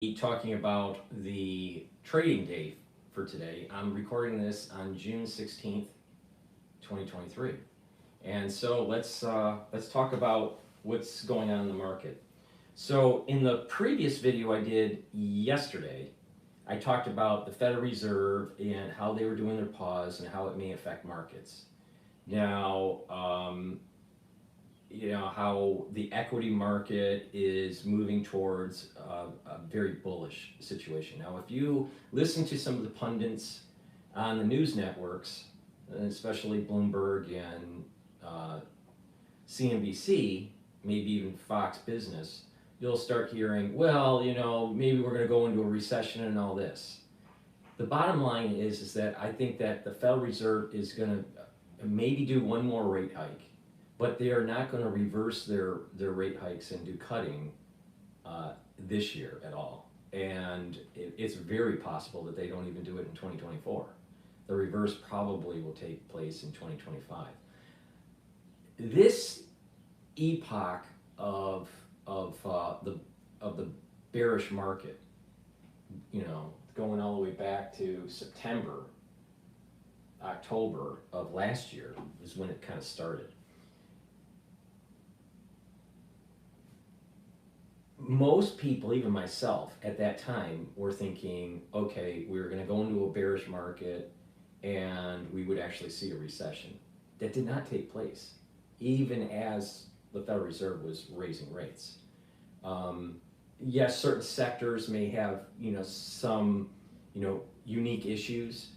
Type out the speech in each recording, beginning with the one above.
be talking about the trading day for today. I'm recording this on June 16th, 2023. And so let's talk about what's going on in the market. So in the previous video I did yesterday, I talked about the Federal Reserve and how they were doing their pause and how it may affect markets. Now, how the equity market is moving towards a very bullish situation. Now, if you listen to some of the pundits on the news networks, especially Bloomberg and CNBC, maybe even Fox Business, you'll start hearing, well, maybe we're going to go into a recession and all this. The bottom line is that I think that the Federal Reserve is going to maybe do one more rate hike, but they are not going to reverse their rate hikes and do cutting this year at all. And it's very possible that they don't even do it in 2024. The reverse probably will take place in 2025. This epoch of the bearish market, going all the way back to September, October of last year is when it kind of started. Most people, even myself, at that time were thinking, okay, we were going to go into a bearish market and we would actually see a recession. That did not take place, even as the Federal Reserve was raising rates. Yes, certain sectors may have, some, unique issues.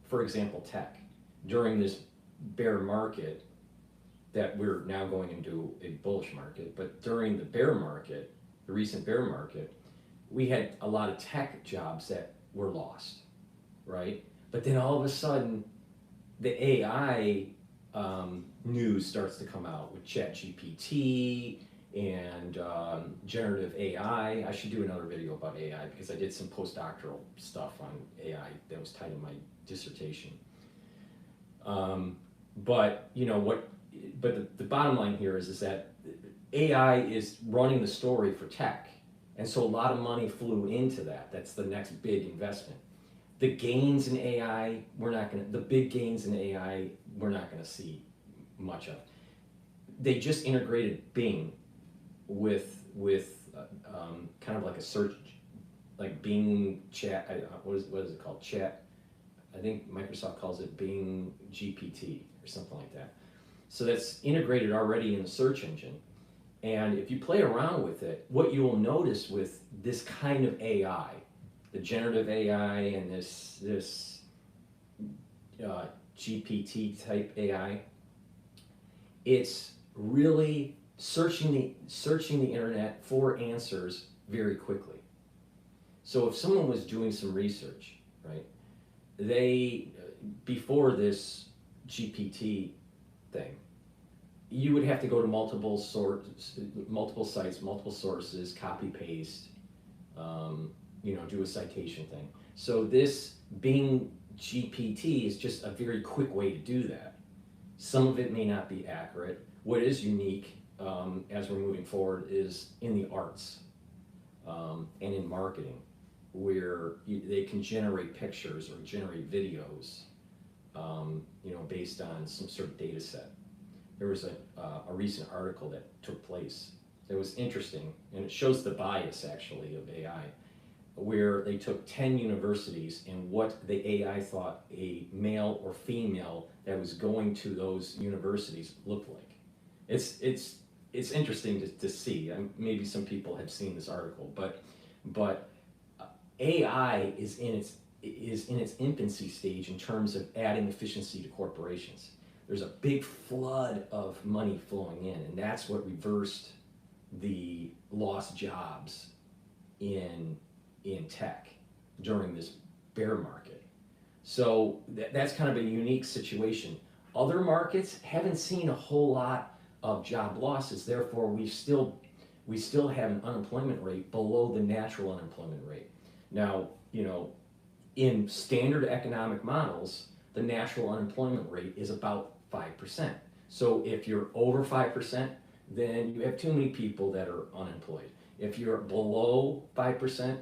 For example, tech. During this bear market that we're now going into a bullish market, but during the bear market, the recent bear market, we had a lot of tech jobs that were lost, right? But then all of a sudden, the AI news starts to come out with ChatGPT and generative AI. I should do another video about AI because I did some postdoctoral stuff on AI that was tied to my dissertation. But the bottom line here is that AI is running the story for tech, and so a lot of money flew into that. That's the next big investment. The gains in AI, the big gains in AI, we're not gonna see much of. They just integrated Bing with kind of like a search, like Bing Chat. What is it called? Chat. I think Microsoft calls it Bing GPT or something like that. So that's integrated already in the search engine. And if you play around with it, what you will notice with this kind of AI, the generative AI and this GPT type AI, it's really searching the internet for answers very quickly. So if someone was doing some research, right, before this GPT thing, you would have to go to multiple sites, multiple sources, copy paste, do a citation thing. So this Bing GPT is just a very quick way to do that. Some of it may not be accurate. What is unique as we're moving forward is in the arts and in marketing, where they can generate pictures or generate videos, based on some sort of data set. There was a recent article that took place that was interesting, and it shows the bias actually of AI, where they took 10 universities and what the AI thought a male or female that was going to those universities looked like. It's interesting to see. Maybe some people have seen this article, but AI is in its infancy stage in terms of adding efficiency to corporations. There's a big flood of money flowing in, and that's what reversed the lost jobs in tech during this bear market. So that's kind of a unique situation. Other markets haven't seen a whole lot of job losses. Therefore, we still have an unemployment rate below the natural unemployment rate. Now, in standard economic models, the natural unemployment rate is about 5%. So if you're over 5%, then you have too many people that are unemployed. If you're below 5%,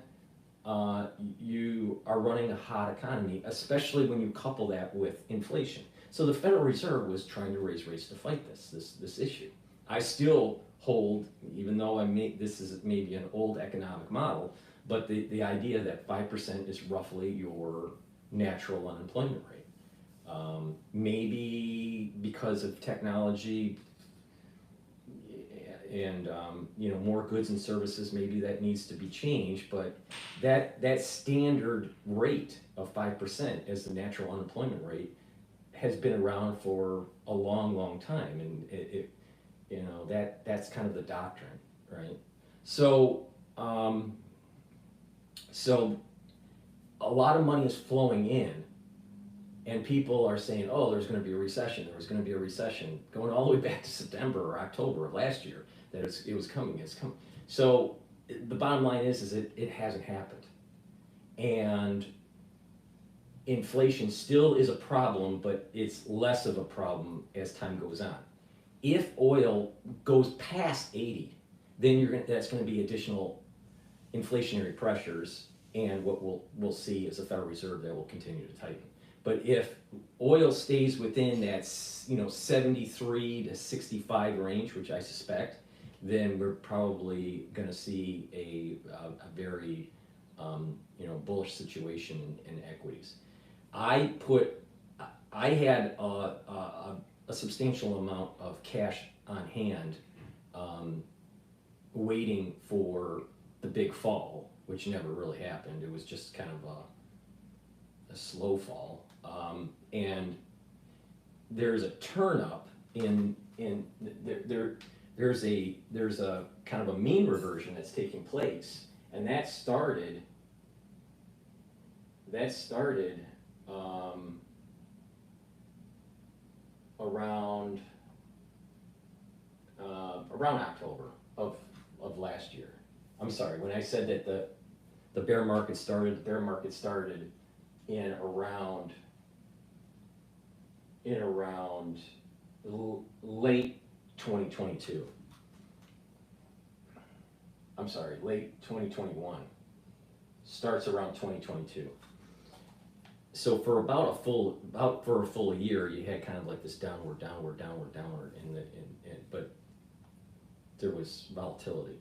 you are running a hot economy, especially when you couple that with inflation. So the Federal Reserve was trying to raise rates to fight this issue. I still hold, even though this is maybe an old economic model, but the idea that 5% is roughly your natural unemployment rate. Maybe because of technology and more goods and services, maybe that needs to be changed, but that standard rate of 5% as the natural unemployment rate has been around for a long time, and that's kind of the doctrine, right? So so a lot of money is flowing in, and people are saying, oh, there's going to be a recession. There was going to be a recession going all the way back to September or October of last year, that it was coming. It's coming. So the bottom line is it hasn't happened. And inflation still is a problem, but it's less of a problem as time goes on. If oil goes past 80, then that's going to be additional inflationary pressures, and what we'll see is a Federal Reserve that will continue to tighten. But if oil stays within that 73 to 65 range, which I suspect, then we're probably going to see a very bullish situation in equities. I had a substantial amount of cash on hand, waiting for the big fall, which never really happened. It was just kind of a slow fall. And there's a turn up there's a kind of a mean reversion that's taking place, and that started around October of last year. I'm sorry, when I said that the bear market started in around late 2022. I'm sorry, late 2021. Starts around 2022. So for a full year, you had kind of like this downward, but there was volatility.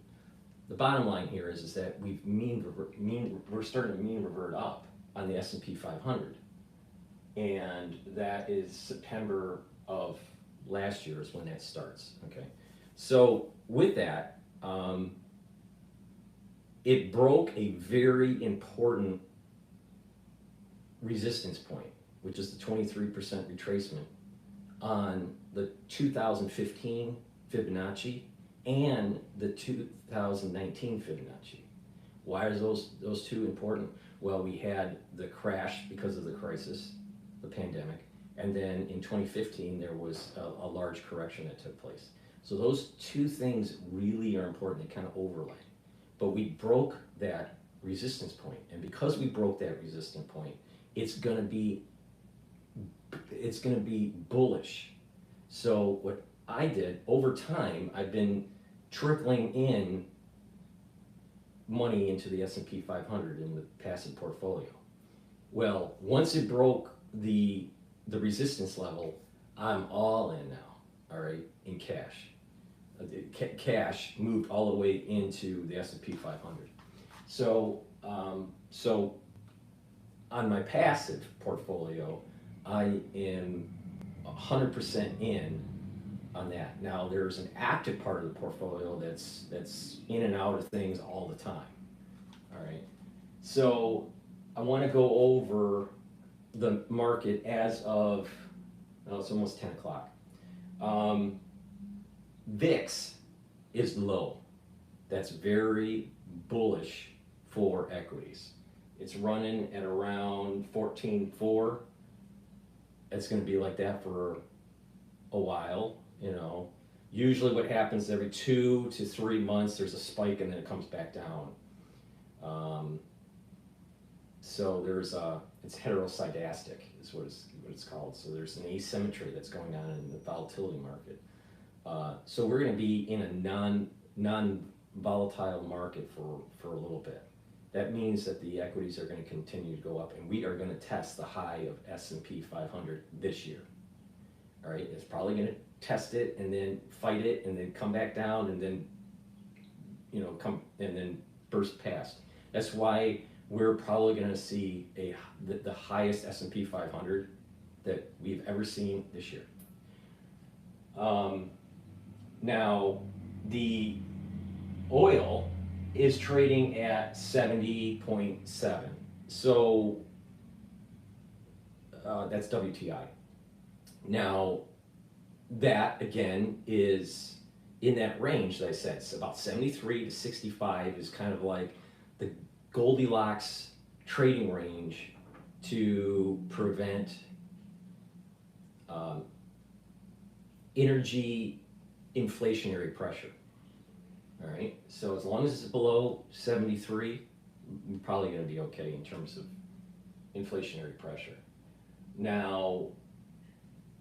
The bottom line here is that we're starting to mean revert up on the S&P 500, and that is September of last year is when that starts. Okay, so with that, it broke a very important resistance point, which is the 23% retracement on the 2015 Fibonacci and the 2019 Fibonacci. Why are those two important? Well, we had the crash because of the crisis, the pandemic, and then in 2015 there was a large correction that took place. So those two things really are important. They kind of overlay. But we broke that resistance point, and because we broke that resistance point, it's going to be bullish. So what I did over time, I've been trickling in money into the S&P 500 in the passive portfolio. Well, once it broke the resistance level, I'm all in now, all right, in cash. Cash moved all the way into the S&P 500. So on my passive portfolio, I am 100% in on that. Now there's an active part of the portfolio that's in and out of things all the time. All right. So I want to go over the market as of, it's almost 10 o'clock. VIX is low. That's very bullish for equities. It's running at around 14.4. It's going to be like that for a while, Usually what happens every 2 to 3 months, there's a spike and then it comes back down. So it's heteroscedastic is what it's called. So there's an asymmetry that's going on in the volatility market. So we're going to be in a non-volatile market for a little bit. that means that the equities are going to continue to go up, and we are going to test the high of S&P 500 this year. All right, it's probably going to test it and then fight it and then come back down and then, you know, come and then burst past. That's why we're probably going to see the highest S&P 500 that we've ever seen this year. Now, the oil is trading at 70.7. So that's WTI. Now, that again is in that range that I said. It's about 73 to 65 is kind of like the Goldilocks trading range to prevent energy inflationary pressure. All right, so as long as it's below 73, we're probably going to be okay in terms of inflationary pressure. Now,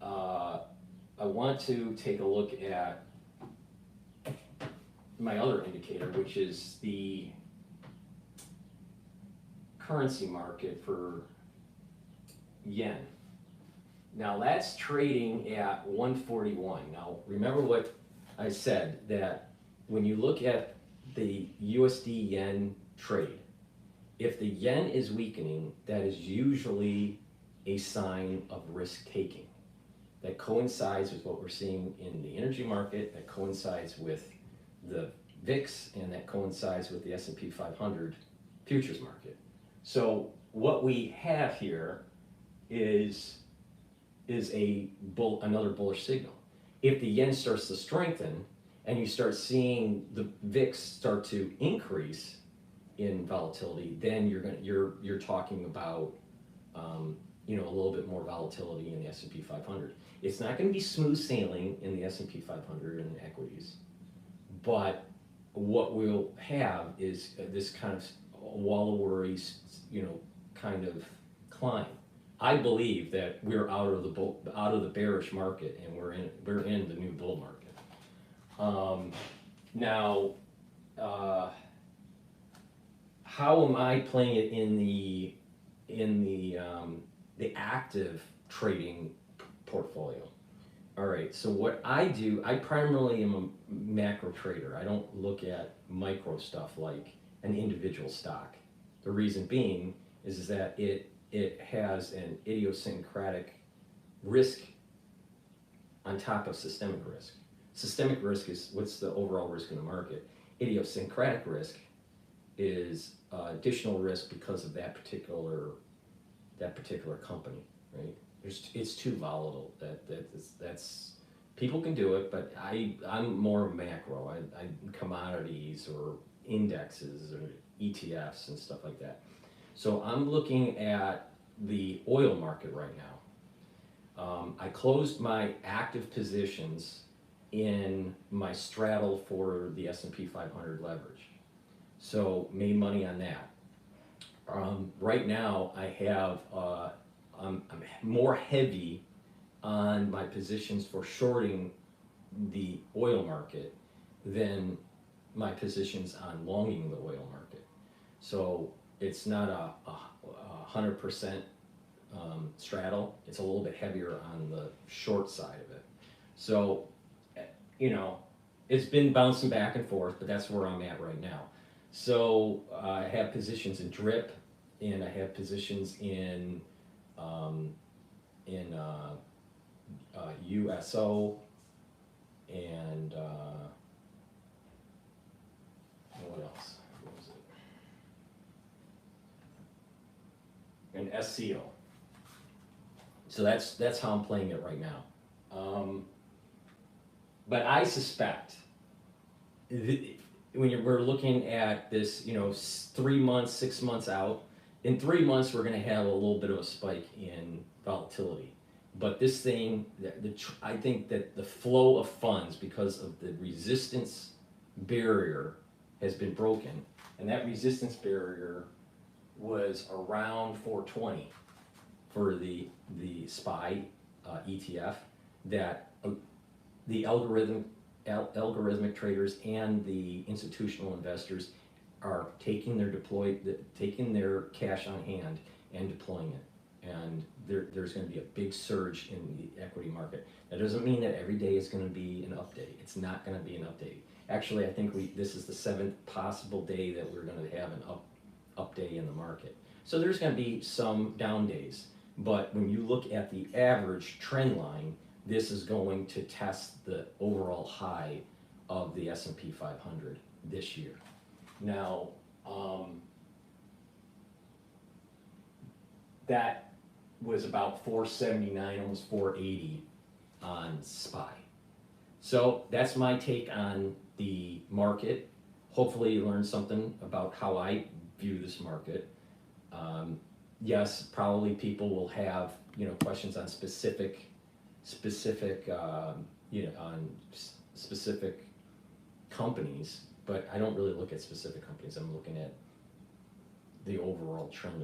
I want to take a look at my other indicator, which is the currency market for yen. Now that's trading at 141. Now remember what I said, that when you look at the USD yen trade, if the yen is weakening, that is usually a sign of risk taking. That coincides with what we're seeing in the energy market, that coincides with the VIX, and that coincides with the S&P 500 futures market. So what we have here is another bullish signal. If the yen starts to strengthen and you start seeing the VIX start to increase in volatility, then you're talking about you know, a little bit more volatility in the S&P 500. It's not going to be smooth sailing in the S&P 500 and equities, but what we'll have is this kind of wall of worries, you know, kind of climb. I believe that we're out of the bearish market and we're in the new bull market. Now, how am I playing it in the active trading portfolio? All right, so what I do, I primarily am a macro trader. I don't look at micro stuff like an individual stock. The reason being is that it has an idiosyncratic risk on top of systemic risk. Systemic risk is what's the overall risk in the market. Idiosyncratic risk is additional risk because of that particular company, right? It's too volatile. That's people can do it, but I'm more macro. I commodities or indexes or ETFs and stuff like that. So I'm looking at the oil market right now. I closed my active positions in my straddle for the S&P 500 leverage. So made money on that. Right now I have, I'm more heavy on my positions for shorting the oil market than my positions on longing the oil market. So it's not a 100% straddle. It's a little bit heavier on the short side of it. So, you know, it's been bouncing back and forth, but that's where I'm at right now. So I have positions in DRIP, and I have positions in USO, and what else? What was it? And SCO. So that's how I'm playing it right now. But I suspect when we're looking at this, you know, 3 months, 6 months out, in 3 months we're going to have a little bit of a spike in volatility. But this thing, I think that the flow of funds, because of the resistance barrier, has been broken, and that resistance barrier was around 420 for the SPY ETF. That the algorithmic traders and the institutional investors are taking their cash on hand and deploying it. And there's going to be a big surge in the equity market. That doesn't mean that every day is going to be an update. It's not going to be an update. Actually, I think this is the 7th possible day that we're going to have an up day in the market. So there's going to be some down days. But when you look at the average trend line, this is going to test the overall high of the S&P 500 this year. Now, that was about 479, almost 480 on SPY. So that's my take on the market. Hopefully you learned something about how I view this market. Yes, probably people will have questions on specific companies, but I don't really look at specific companies. I'm looking at the overall trend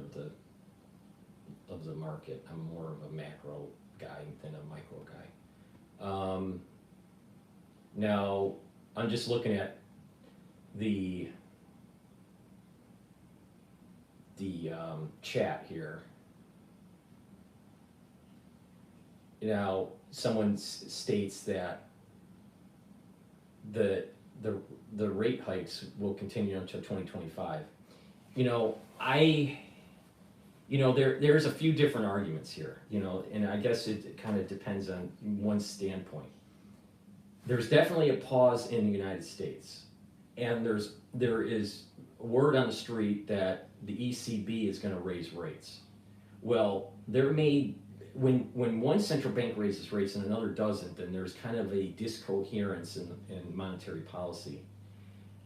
of the market. I'm more of a macro guy than a micro guy. Now I'm just looking at the chat here. Now someone states that the rate hikes will continue until 2025. There's a few different arguments here, and I guess it kind of depends on one's standpoint. There's definitely a pause in the United States, and there is word on the street that the ECB is going to raise rates. Well, when one central bank raises rates and another doesn't, then there's kind of a discoherence in monetary policy.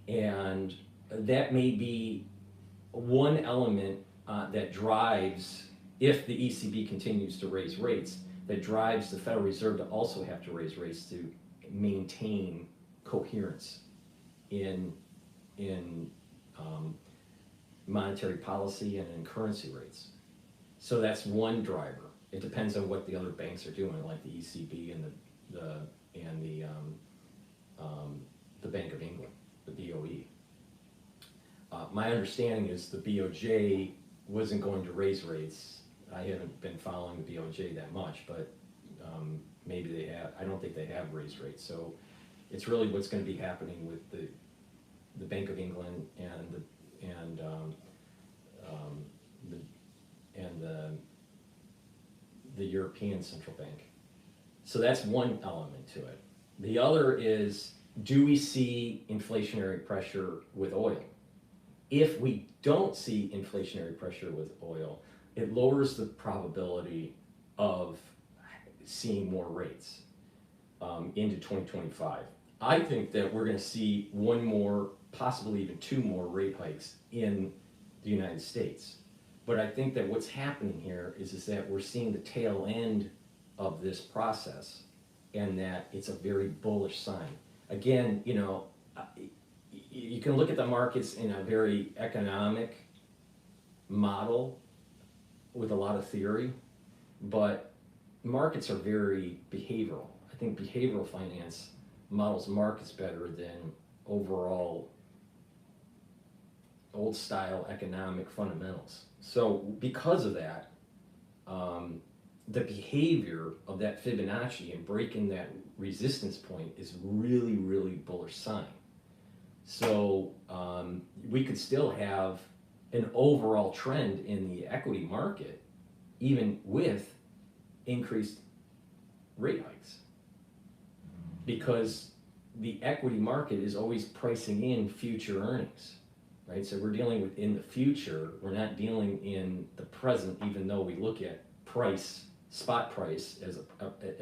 And that may be one element that drives, if the ECB continues to raise rates, that drives the Federal Reserve to also have to raise rates to maintain coherence in monetary policy and in currency rates. So that's one driver. It depends on what the other banks are doing, like the ECB and the Bank of England, the BOE. My understanding is the BOJ wasn't going to raise rates. I haven't been following the BOJ that much, but maybe they have. I don't think they have raised rates. So it's really what's going to be happening with the Bank of England and the European Central Bank. So that's one element to it. The other is, do we see inflationary pressure with oil? If we don't see inflationary pressure with oil, it lowers the probability of seeing more rates into 2025. I think that we're going to see one more, possibly even two more rate hikes in the United States. But I think that what's happening here is that we're seeing the tail end of this process, and that it's a very bullish sign. Again, you can look at the markets in a very economic model with a lot of theory, but markets are very behavioral. I think behavioral finance models markets better than overall old style economic fundamentals. So because of that, the behavior of that Fibonacci and breaking that resistance point is really, really bullish sign. So we could still have an overall trend in the equity market, even with increased rate hikes, because the equity market is always pricing in future earnings, right? So we're dealing with in the future. We're not dealing in the present, even though we look at price, spot price, as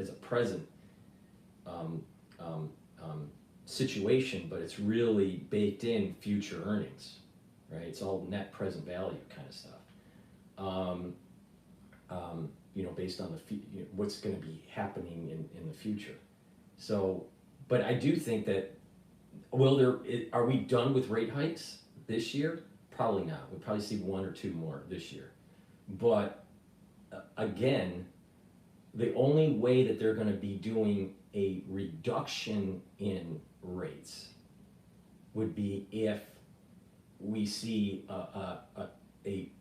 a present situation, but it's really baked in future earnings, right? It's all net present value kind of stuff. Based on what's going to be happening in the future. So, but I do think that, are we done with rate hikes this year? Probably not. We'll probably see one or two more this year. But again, the only way that they're going to be doing a reduction in rates would be if we see a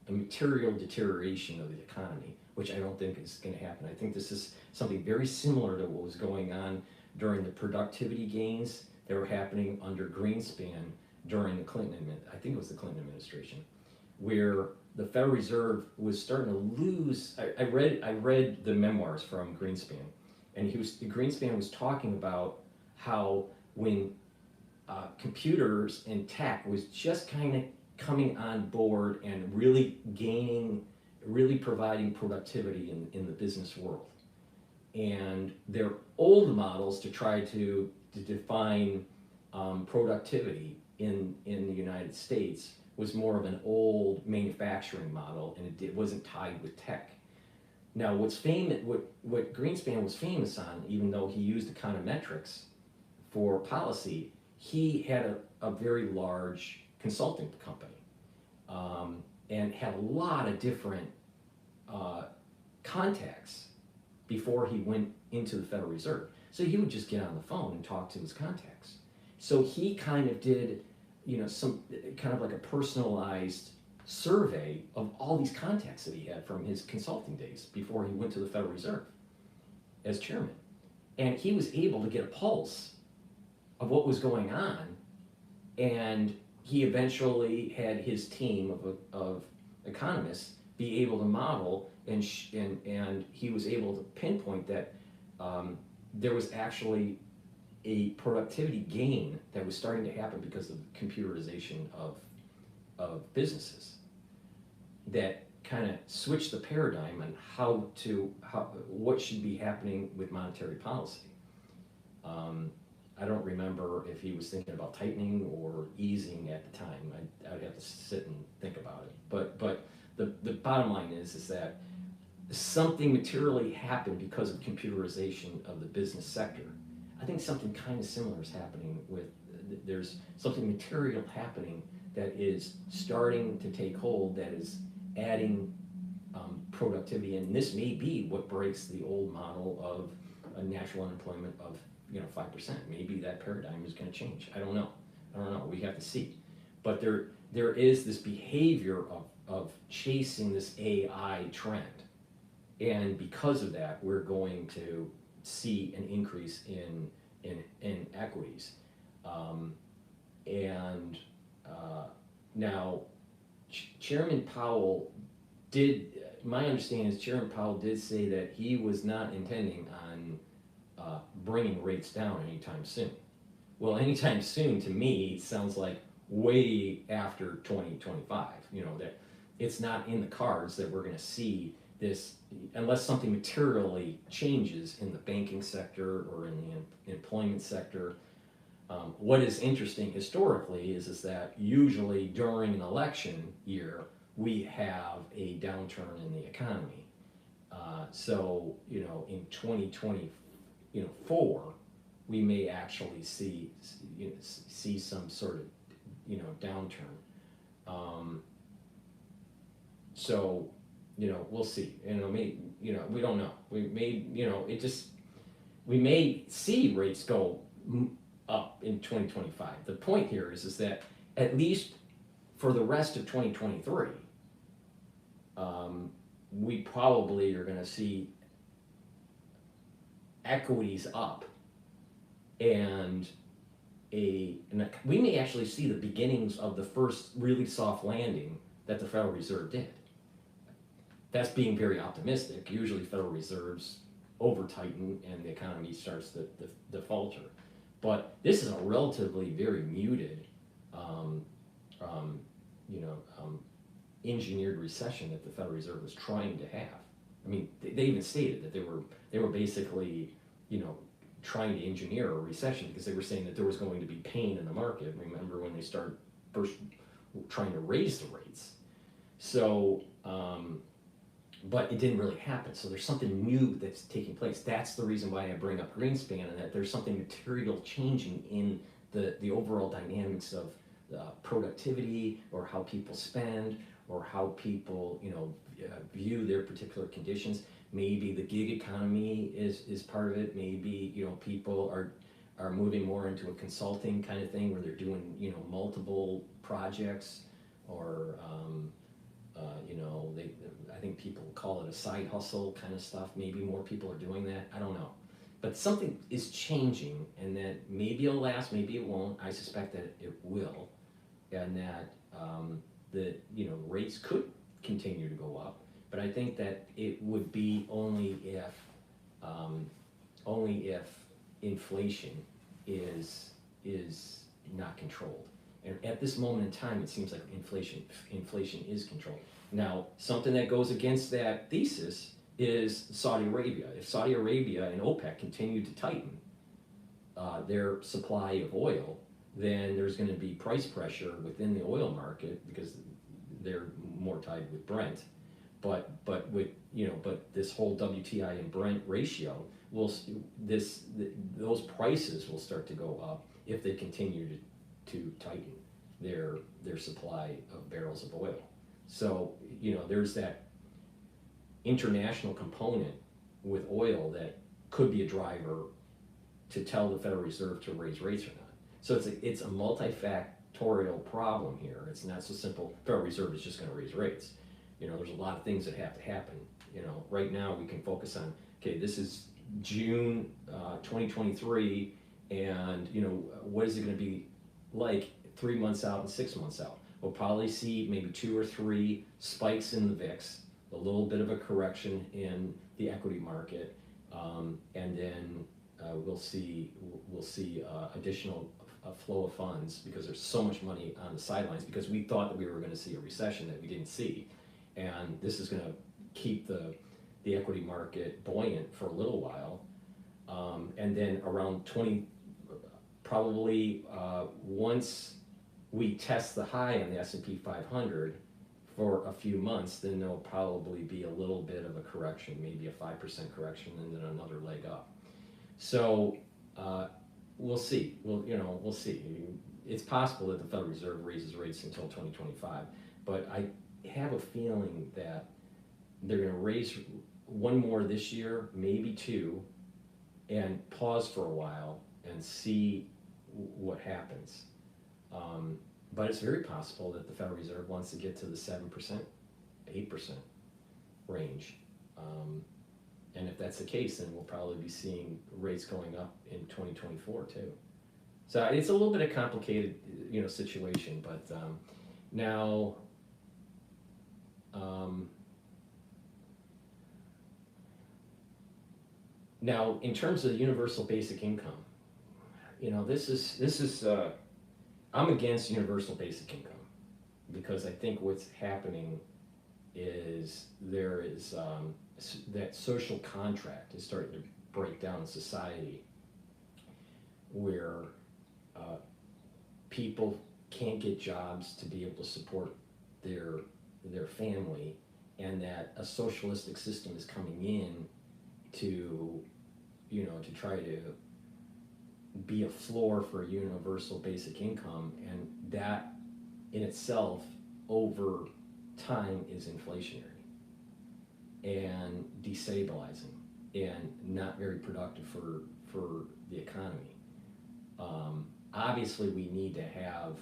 material deterioration of the economy, which I don't think is going to happen. I think this is something very similar to what was going on during the productivity gains that were happening under Greenspan during the I think it was the Clinton administration, where the Federal Reserve was starting to lose. I read the memoirs from Greenspan, and Greenspan was talking about how when computers and tech was just kind of coming on board and really providing productivity in the business world. And their old models to try to define productivity in the United States was more of an old manufacturing model, and it wasn't tied with tech. Now, what Greenspan was famous on, even though he used econometrics for policy, he had a very large consulting company, and had a lot of different contacts before he went into the Federal Reserve. So he would just get on the phone and talk to his contacts. So he kind of did, some kind of like a personalized survey of all these contacts that he had from his consulting days before he went to the Federal Reserve as chairman. And he was able to get a pulse of what was going on, and he eventually had his team of economists be able to model, and he was able to pinpoint that there was actually a productivity gain that was starting to happen because of computerization of businesses that kind of switched the paradigm on what should be happening with monetary policy. I don't remember if he was thinking about tightening or easing at the time. I'd have to sit and think about it. But the bottom line is that something materially happened because of computerization of the business sector. I think something kind of similar is happening there's something material happening that is starting to take hold, that is adding productivity, and this may be what breaks the old model of a natural unemployment of 5%. Maybe that paradigm is going to change. I don't know. We have to see. But there is this behavior of chasing this AI trend, and because of that, we're going to see an increase in equities. Now, Chairman Powell my understanding is Chairman Powell did say that he was not intending on bringing rates down anytime soon. Well, anytime soon to me sounds like way after 2025. That it's not in the cards that we're going to see this unless something materially changes in the banking sector or in the employment sector. What is interesting historically is that usually during an election year we have a downturn in the economy. So in 2024 we may actually see some sort of downturn. So we'll see. We don't know. We may see rates go up in 2025. The point here is that at least for the rest of 2023, we probably are going to see equities up, and we may actually see the beginnings of the first really soft landing that the Federal Reserve did. That's being very optimistic. Usually Federal Reserves over tighten and the economy starts to falter. But this is a relatively very muted engineered recession that the Federal Reserve was trying to have. I mean, they even stated that they were basically trying to engineer a recession because they were saying that there was going to be pain in the market. Remember when they started first trying to raise the rates? So, but it didn't really happen. So there's something new that's taking place. That's the reason why I bring up Greenspan, and that there's something material changing in the overall dynamics of productivity, or how people spend, or how people view their particular conditions. Maybe the gig economy is part of it. Maybe people are moving more into a consulting kind of thing where they're doing multiple projects. you know, I think people call it a side hustle kind of stuff. Maybe more people are doing that. I don't know. But something is changing, and that maybe it'll last, maybe it won't. I suspect that it will, and that you know, rates could continue to go up. But I think that it would be only if inflation is not controlled. And at this moment in time, it seems like inflation is controlled. Now, something that goes against that thesis is Saudi Arabia. If Saudi Arabia and OPEC continue to tighten their supply of oil, then there's going to be price pressure within the oil market because they're more tied with Brent. But this whole WTI and Brent ratio those prices will start to go up if they continue to tighten their supply of barrels of oil. So, you know, there's that international component with oil that could be a driver to tell the Federal Reserve to raise rates or not. So it's a multifactorial problem here. It's not so simple. Federal Reserve is just going to raise rates. You know, there's a lot of things that have to happen. You know, right now we can focus on, okay, this is June 2023, and you know, what is it going to be like 3 months out and 6 months out? We'll probably see maybe 2 or 3 spikes in the VIX, a little bit of a correction in the equity market, and then we'll see additional flow of funds because there's so much money on the sidelines because we thought that we were going to see a recession that we didn't see, and this is going to keep the equity market buoyant for a little while, and then around probably once we test the high on the S&P 500 for a few months, then there'll probably be a little bit of a correction, maybe a 5% correction, and then another leg up. So we'll see. We'll see. It's possible that the Federal Reserve raises rates until 2025, but I have a feeling that they're going to raise one more this year, maybe 2, and pause for a while and see what happens. But it's very possible that the Federal Reserve wants to get to the 7%, 8% range. And if that's the case, then we'll probably be seeing rates going up in 2024 too. So it's a little bit of a complicated, you know, situation. But now, in terms of universal basic income, you know, this is I'm against universal basic income because I think what's happening is there is that social contract is starting to break down in society where people can't get jobs to be able to support their family, and that a socialistic system is coming in to, you know, to try to be a floor for a universal basic income, and that in itself over time is inflationary and destabilizing and not very productive for the economy. Obviously we need to have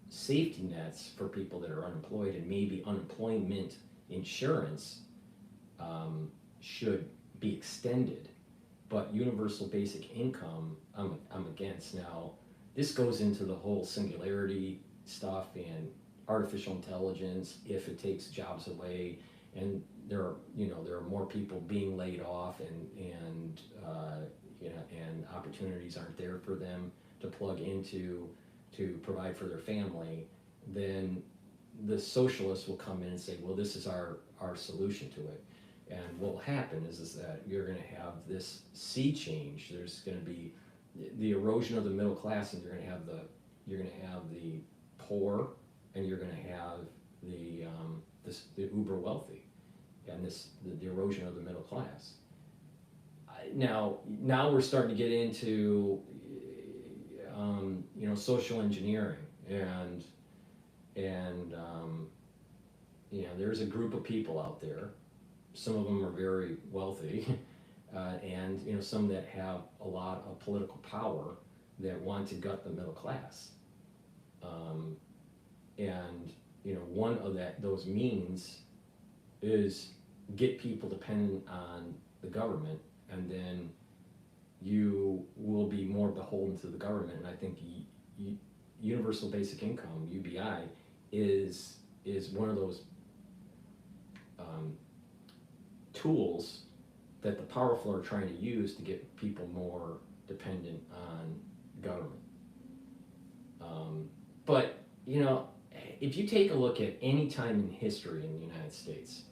safety nets for people that are unemployed, and maybe unemployment insurance should be extended. But universal basic income, I'm against. Now, this goes into the whole singularity stuff and artificial intelligence. If it takes jobs away, and there are more people being laid off, and opportunities aren't there for them to plug into to provide for their family, then the socialists will come in and say, well, this is our solution to it. And what will happen is that you're going to have this sea change. There's going to be the erosion of the middle class, and you're going to have the poor, and you're going to have the uber wealthy, and the erosion of the middle class. Now we're starting to get into social engineering, and there's a group of people out there. Some of them are very wealthy, and some that have a lot of political power that want to gut the middle class. And one of those means is get people dependent on the government, and then you will be more beholden to the government. And I think universal basic income, UBI, is one of those tools that the powerful are trying to use to get people more dependent on government. But if you take a look at any time in history in the United States,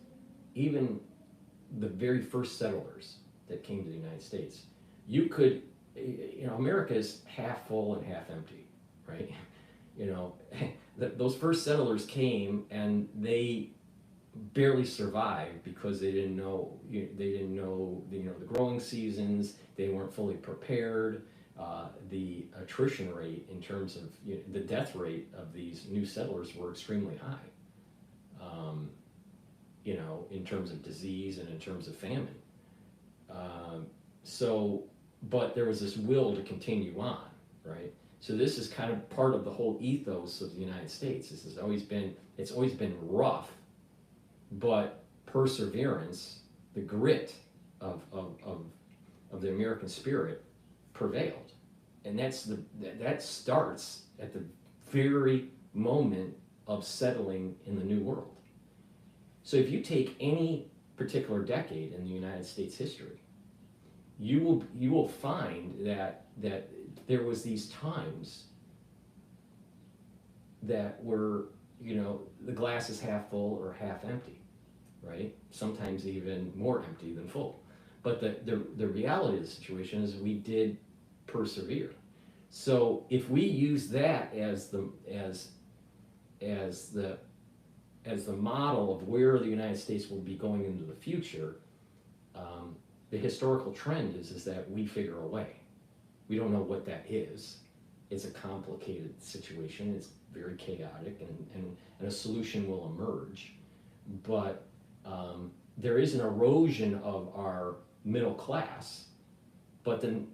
even the very first settlers that came to the United States, you could, America is half full and half empty, right? Those first settlers came and they barely survived because they didn't know the growing seasons. They weren't fully prepared. The attrition rate in terms of the death rate of these new settlers were extremely high. In terms of disease and in terms of famine. But there was this will to continue on, right? So this is kind of part of the whole ethos of the United States. It's always been rough, but perseverance, the grit of the American spirit prevailed. And that starts at the very moment of settling in the New World. So if you take any particular decade in the United States history, you will find that there was these times that were, the glass is half full or half empty, right? Sometimes even more empty than full. But the reality of the situation is we did persevere. So if we use that as the model of where the United States will be going into the future, the historical trend is that we figure a way. We don't know what that is. It's a complicated situation. It's very chaotic, and a solution will emerge. But there is an erosion of our middle class, but then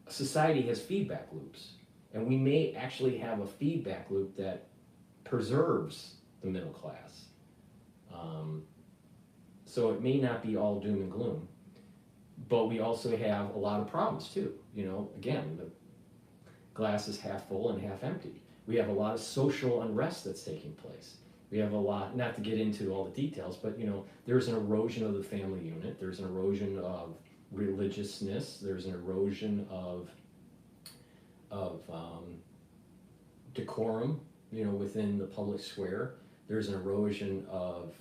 society has feedback loops, and we may actually have a feedback loop that preserves the middle class. So it may not be all doom and gloom, but we also have a lot of problems too. Again, the glass is half full and half empty. We have a lot of social unrest that's taking place. We have a lot, not to get into all the details, but there's an erosion of the family unit. There's an erosion of religiousness. There's an erosion of decorum, within the public square. There's an erosion of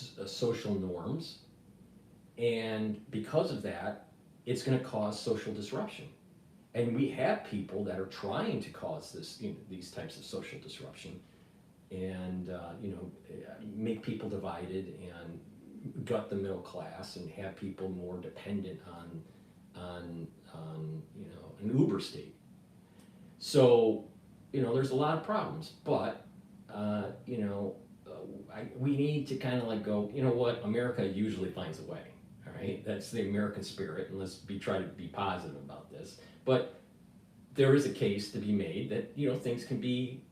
social norms, and because of that, it's going to cause social disruption. And we have people that are trying to cause these types of social disruption, and make people divided and gut the middle class and have people more dependent on an Uber state. So there's a lot of problems, but we need to kind of go, what, America usually finds a way. All right, that's the American spirit, and let's try to be positive about this. But there is a case to be made that things can be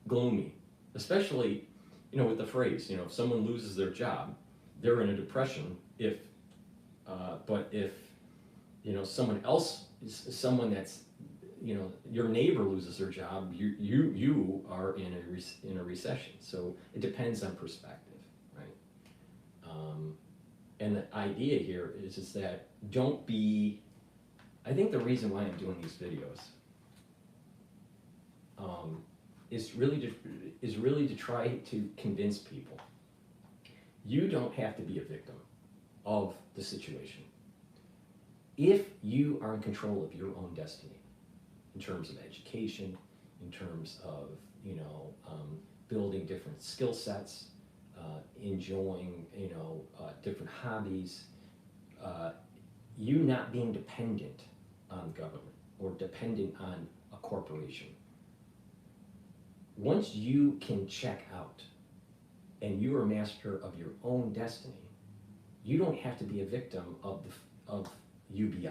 gloomy, especially with the phrase, if someone loses their job, they're in a depression. But if someone that's your neighbor loses their job, you are in a recession. So it depends on perspective, right? And the idea here is that I think the reason why I'm doing these videos is really to try to convince people you don't have to be a victim of the situation. If you are in control of your own destiny, in terms of education, in terms of building different skill sets, enjoying different hobbies, you not being dependent on government or dependent on a corporation. Once you can check out and you are master of your own destiny, you don't have to be a victim of UBI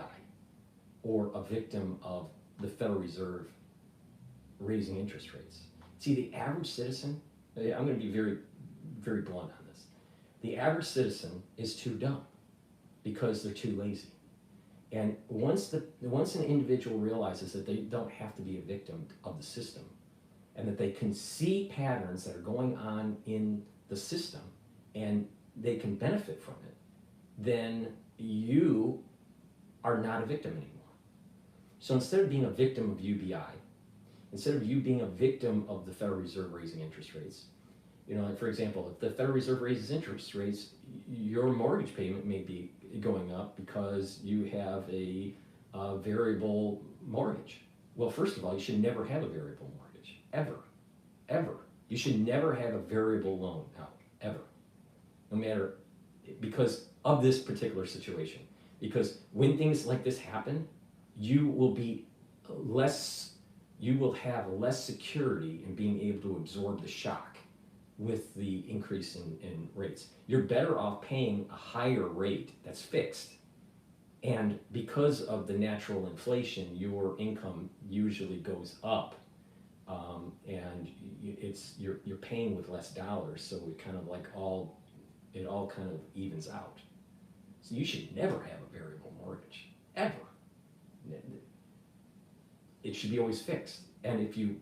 or a victim of the Federal Reserve raising interest rates. See, the average citizen, I'm going to be very, very blunt on this. The average citizen is too dumb because they're too lazy. And once an individual realizes that they don't have to be a victim of the system, and that they can see patterns that are going on in the system, and they can benefit from it, then you are not a victim anymore. So instead of being a victim of UBI, instead of you being a victim of the Federal Reserve raising interest rates, like for example, if the Federal Reserve raises interest rates, your mortgage payment may be going up because you have a variable mortgage. Well, first of all, you should never have a variable mortgage, ever, ever. You should never have a variable loan out, ever, no matter, because of this particular situation. Because when things like this happen, you will have less security in being able to absorb the shock with the increase in rates. You're better off paying a higher rate that's fixed. And because of the natural inflation, your income usually goes up, and you're paying with less dollars, so it kind of like it all kind of evens out. So you should never have a variable mortgage, ever. It should be always fixed. And if the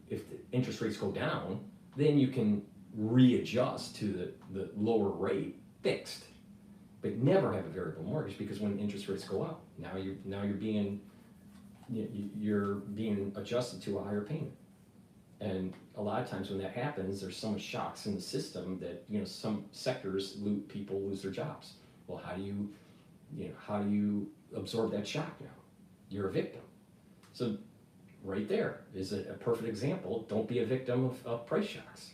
interest rates go down, then you can readjust to the lower rate fixed. But never have a variable mortgage, because when interest rates go up, now you're being adjusted to a higher payment. And a lot of times when that happens, there's so much shocks in the system that some sectors people lose their jobs. Well, how do you absorb that shock now? You're a victim. So right there is a perfect example. Don't be a victim of price shocks.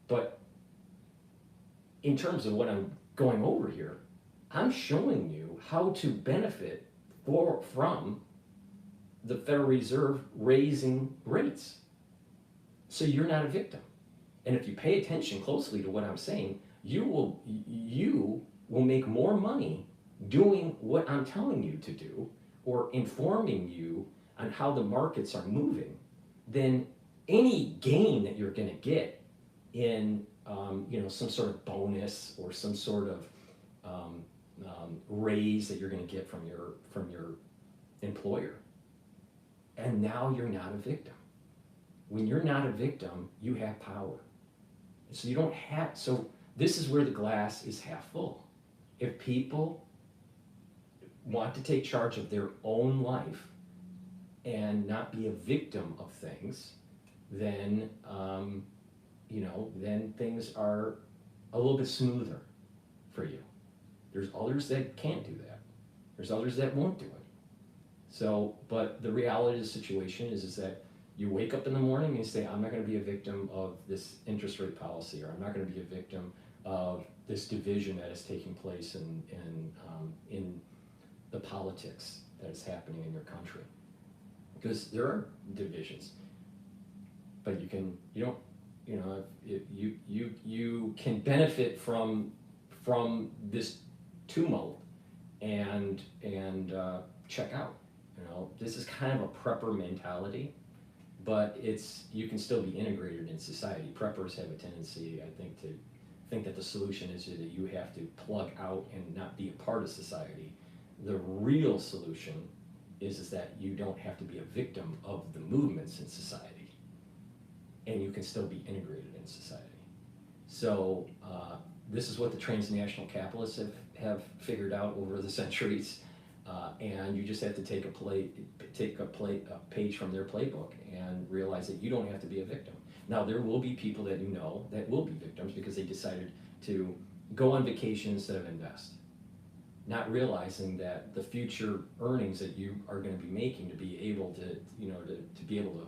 But in terms of what I'm going over here, I'm showing you how to benefit from the Federal Reserve raising rates. So you're not a victim. And if you pay attention closely to what I'm saying, you will make more money doing what I'm telling you to do, or informing you on how the markets are moving, than any gain that you're going to get in some sort of bonus or some sort of raise that you're going to get from your employer. And now you're not a victim. When you're not a victim, you have power. So you don't have. So this is where the glass is half full. If people want to take charge of their own life and not be a victim of things, then then things are a little bit smoother for you. There's others that can't do that. There's others that won't do it. So, but the reality of the situation is that you wake up in the morning and you say, I'm not going to be a victim of this interest rate policy, or I'm not going to be a victim of this division that is taking place in the politics that is happening in your country. Because there are divisions, but you can benefit from this tumult and check out. This is kind of a prepper mentality, but you can still be integrated in society. Preppers have a tendency, I think, to think that the solution is that you have to plug out and not be a part of society. The real solution is that you don't have to be a victim of the movements in society, and you can still be integrated in society. So this is what the transnational capitalists have figured out over the centuries, and you just have to take a page from their playbook and realize that you don't have to be a victim. Now, there will be people that that will be victims because they decided to go on vacation instead of invest, not realizing that the future earnings that you are going to be making to be able to be able to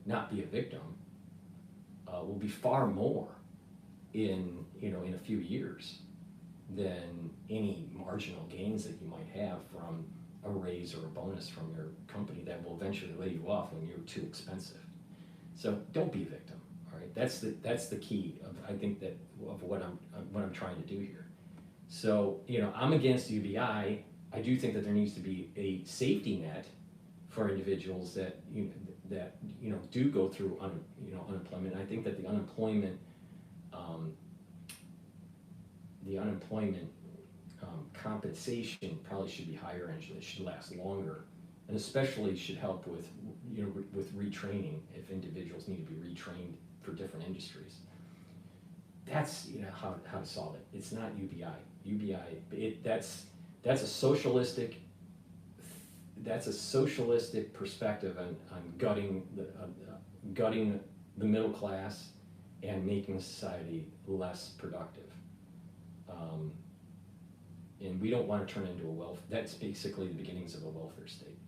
not be a victim will be far more in a few years than any marginal gains that you might have from a raise or a bonus from your company that will eventually lay you off when you're too expensive. So don't be a victim. All right, that's the key of, I think, that of what I'm trying to do here. So I'm against UBI. I do think that there needs to be a safety net for individuals that that do go through unemployment. I think that the unemployment um, compensation probably should be higher, and it should last longer, and especially should help with with retraining if individuals need to be retrained for different industries. That's how to solve it. It's not UBI. That's a socialistic perspective on gutting the middle class and making society less productive. And we don't want to turn into a welfare. That's basically the beginnings of a welfare state.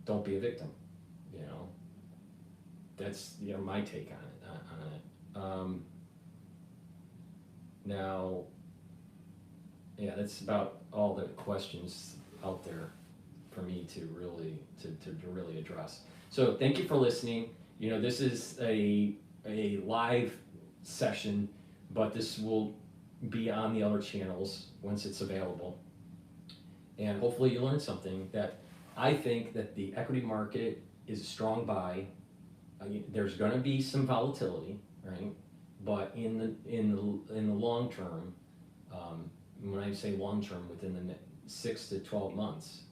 Don't be a victim. That's my take on it. Now, yeah, that's about all the questions out there for me to really address. So thank you for listening. This is a live session, but this will be on the other channels once it's available. And hopefully you learned something, that I think that the equity market is a strong buy. There's going to be some volatility, right? But in the long term, when I say long term, within the 6 to 12 months,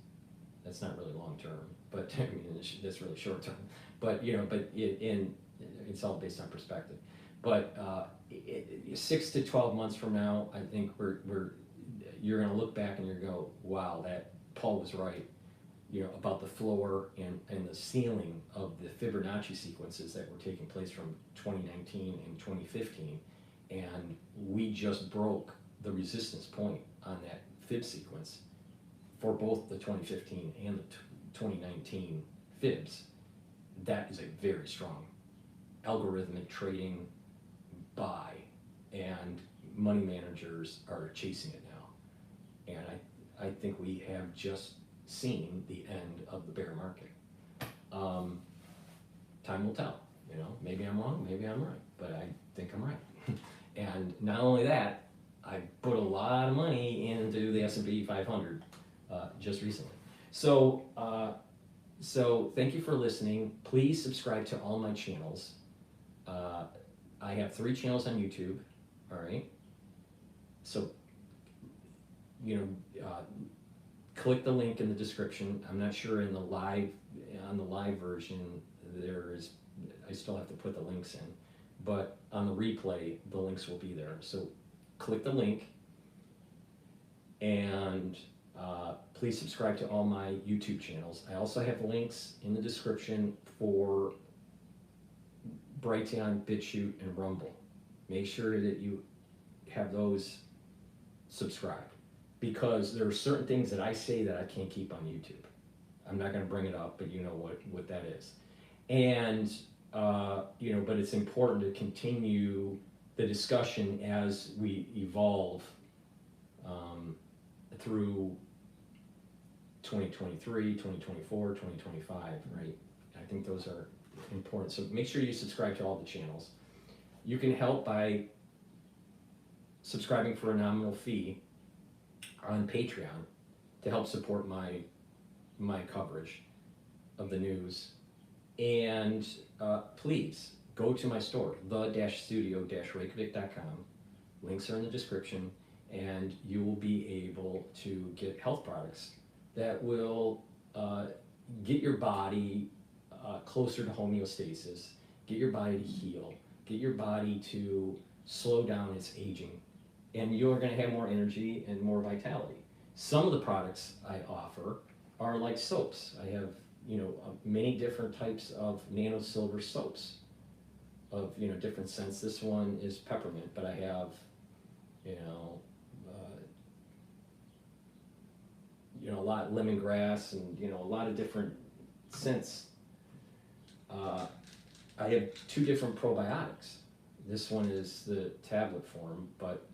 that's not really long term, but I mean that's really short term. But it's all based on perspective. But 6 to 12 months from now, I think you're going to look back and you're going to go, wow, that Paul was right. About the floor and the ceiling of the Fibonacci sequences that were taking place from 2019 and 2015, and we just broke the resistance point on that Fib sequence for both the 2015 and the 2019 Fibs. That is a very strong algorithmic trading buy, and money managers are chasing it now. And I think we have just seen the end of the bear market. Time will tell. Maybe I'm wrong, maybe I'm right, but I think I'm right. And not only that, I put a lot of money into the S&P 500 just recently. So thank you for listening. Please subscribe to all my channels. I have 3 channels on YouTube. All right. So click the link in the description. I'm not sure on the live version I still have to put the links in, but on the replay the links will be there. So click the link, and please subscribe to all my YouTube channels. I also have links in the description for Brighteon, Bitchute, and Rumble. Make sure that you have those subscribed, because there are certain things that I say that I can't keep on YouTube. I'm not going to bring it up, but you know what that is. And but it's important to continue the discussion as we evolve through 2023, 2024, 2025, right? I think those are important. So make sure you subscribe to all the channels. You can help by subscribing for a nominal fee on Patreon to help support my coverage of the news. And please go to my store, the-studio-reykjavik.com. Links are in the description, and you will be able to get health products that will get your body closer to homeostasis, get your body to heal, get your body to slow down its aging, and you're going to have more energy and more vitality. Some of the products I offer are like soaps. I have many different types of nano silver soaps of different scents. This one is peppermint, but I have a lot lemongrass and a lot of different scents. I have 2 different probiotics. This one is the tablet form, but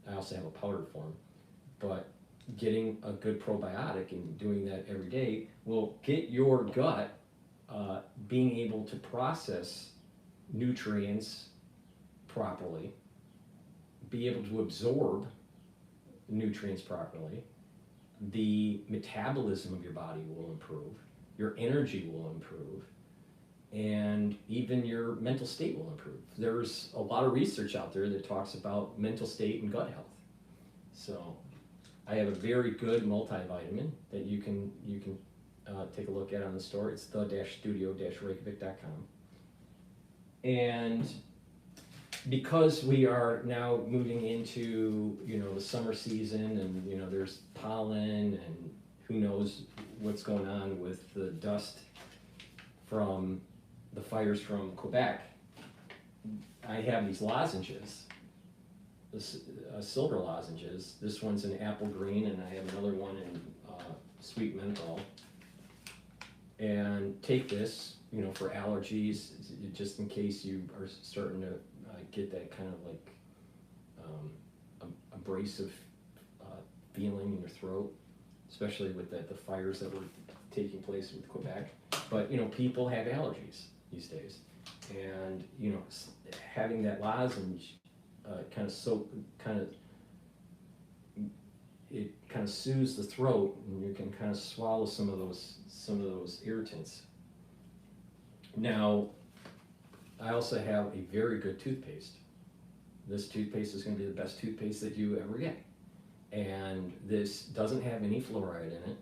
I also have a powdered form. But getting a good probiotic and doing that every day will get your gut being able to process nutrients properly, be able to absorb nutrients properly. The metabolism of your body will improve. your energy will improve, and even your mental state will improve. There's a lot of research out there that talks about mental state and gut health. So I have a very good multivitamin that you can take a look at on the store. It's the-studio-reykjavik.com. And because we are now moving into, the summer season, and, there's pollen, and who knows what's going on with the dust from the fires from Quebec, I have these lozenges, silver lozenges. This one's in apple green, and I have another one in sweet menthol. And take this, for allergies, just in case you are starting to get that kind of like abrasive feeling in your throat, especially with the fires that were taking place with Quebec. But people have allergies these days, and having that lozenge kind of soothes the throat, and you can kind of swallow some of those irritants. Now, I also have a very good toothpaste. This toothpaste is going to be the best toothpaste that you ever get. And this doesn't have any fluoride in it.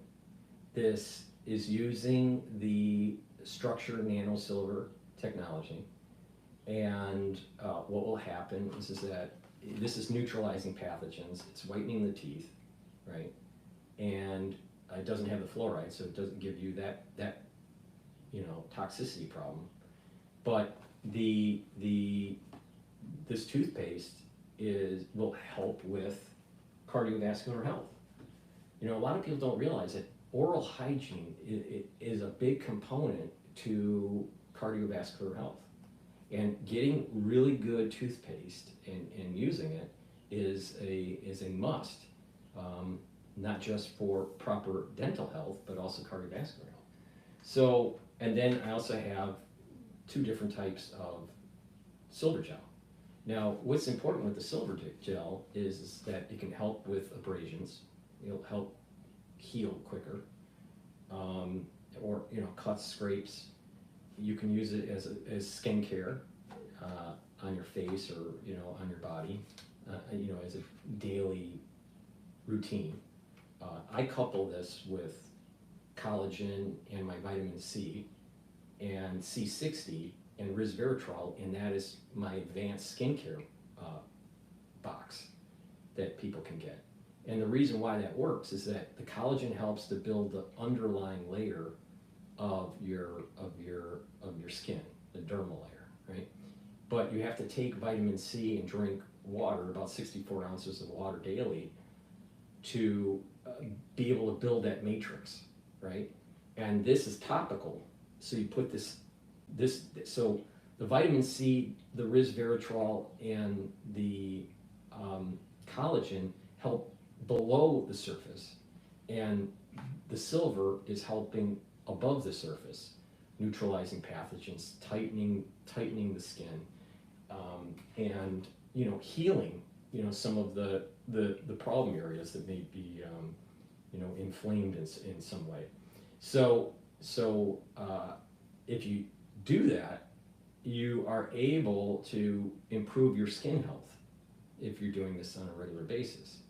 This is using the structured nano silver technology. And what will happen is that this is neutralizing pathogens. It's whitening the teeth, right? And it doesn't have the fluoride, so it doesn't give you that toxicity problem. But this toothpaste will help with cardiovascular health. A lot of people don't realize that oral hygiene is a big component to cardiovascular health. And getting really good toothpaste and using it is a must, not just for proper dental health, but also cardiovascular health. So, and then I also have 2 different types of silver gel. Now, what's important with the silver gel is that it can help with abrasions. It'll help heal quicker, or cuts, scrapes. You can use it as skincare on your face, or on your body, as a daily routine. I couple this with collagen and my vitamin C and C60 and resveratrol, and that is my advanced skincare box that people can get. And the reason why that works is that the collagen helps to build the underlying layer of your skin, the dermal layer, right? But you have to take vitamin C and drink water, about 64 ounces of water daily, to be able to build that matrix, right? And this is topical, so you put so the vitamin C, the resveratrol, and the collagen help below the surface, and the silver is helping above the surface, neutralizing pathogens, tightening the skin, and healing some of the problem areas that may be inflamed in some way. So if you do that, you are able to improve your skin health if you're doing this on a regular basis.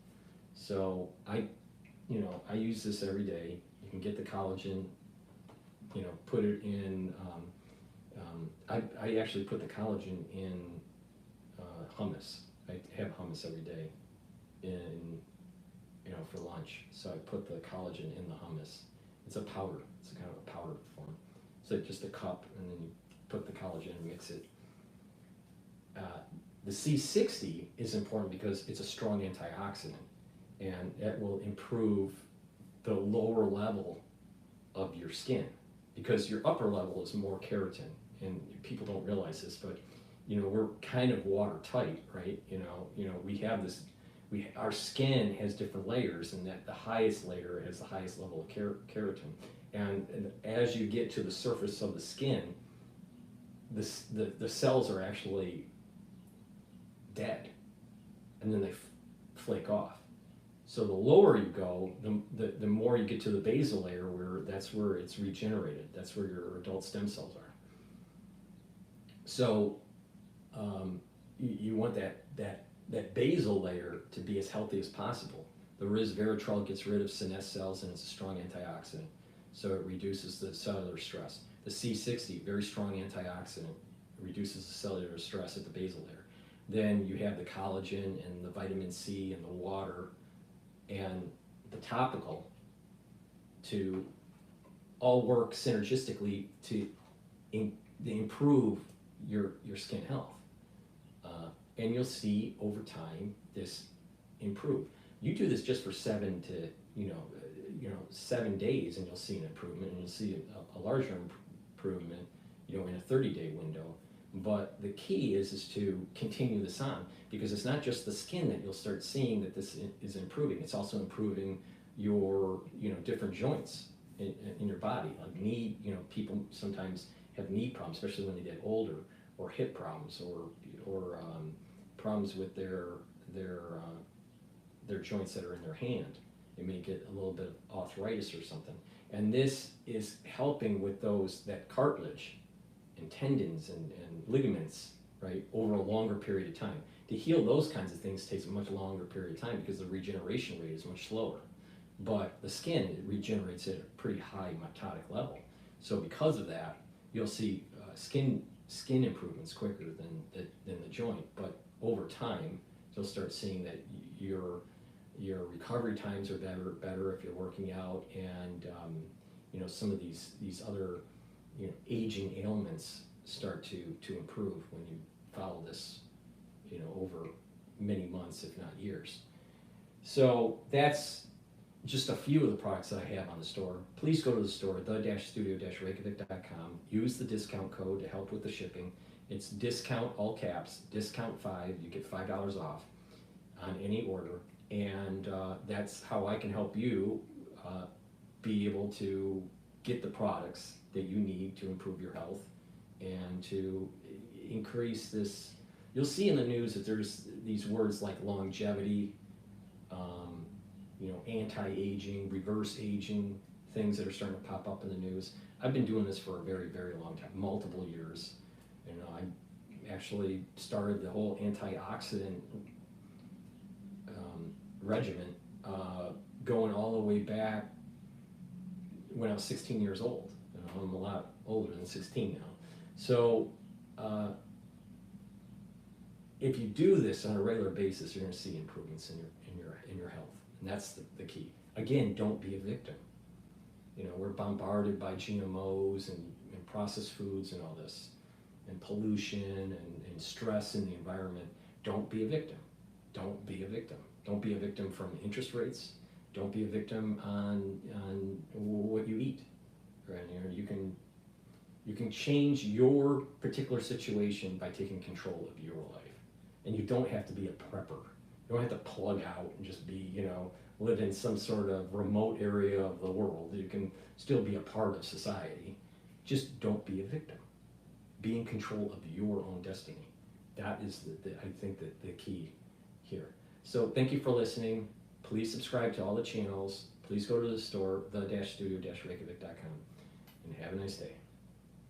So I use this every day. You can get the collagen, put it in, I actually put the collagen in hummus. I have hummus every day for lunch. So I put the collagen in the hummus. It's a powder. It's a kind of a powder form. So just a cup, and then you put the collagen and mix it. The C60 is important because it's a strong antioxidant, and it will improve the lower level of your skin, because your upper level is more keratin, and people don't realize this, but we're kind of watertight, right? We have this. Our skin has different layers, and that the highest layer has the highest level of keratin. And as you get to the surface of the skin, the cells are actually dead, and then they flake off. So the lower you go, the more you get to the basal layer, where that's where it's regenerated. That's where your adult stem cells are. So you want that basal layer to be as healthy as possible. The resveratrol gets rid of senescent cells, and it's a strong antioxidant, so it reduces the cellular stress. The C60, very strong antioxidant, reduces the cellular stress at the basal layer. Then you have the collagen and the vitamin C and the water and the topical to all work synergistically to improve your skin health. And you'll see over time this improve. You do this just for 7 to 7 days, and you'll see an improvement, and you'll see a larger improvement, in a 30-day window. But the key is to continue this on, because it's not just the skin that you'll start seeing that this is improving. It's also improving your different joints in your body. Like knee, people sometimes have knee problems, especially when they get older, or hip problems, or problems with their joints that are in their hand. They may get a little bit of arthritis or something. And this is helping with that cartilage and tendons and ligaments, right, over a longer period of time. To heal those kinds of things takes a much longer period of time because the regeneration rate is much slower. But the skin, it regenerates at a pretty high mitotic level. So because of that, you'll see skin improvements quicker than the joint. But over time, you'll start seeing that your recovery times are better if you're working out, and some of these other aging ailments start to improve when you follow this over many months, if not years. So that's just a few of the products that I have on the store. Please go to the store, the-studio-reykjavik.com. Use the discount code to help with the shipping. It's discount, all caps, discount 5. You get $5 off on any order. And that's how I can help you be able to get the products that you need to improve your health and to increase this. You'll see in the news that there's these words like longevity, anti-aging, reverse aging, things that are starting to pop up in the news. I've been doing this for a very, very long time, multiple years. I actually started the whole antioxidant regimen going all the way back when I was 16 years old. I'm a lot older than 16 now. So if you do this on a regular basis, you're going to see improvements in your health, and that's the key. Again, don't be a victim. We're bombarded by GMOs and processed foods and all this, and pollution and stress in the environment. Don't be a victim. Don't be a victim. Don't be a victim from interest rates. Don't be a victim on what you eat. Right? You can change your particular situation by taking control of your life. And you don't have to be a prepper. You don't have to plug out and just be, live in some sort of remote area of the world. You can still be a part of society. Just don't be a victim. Be in control of your own destiny. That is, I think, the key here. So thank you for listening. Please subscribe to all the channels. Please go to the store, the-studio-reykjavik.com, and have a nice day.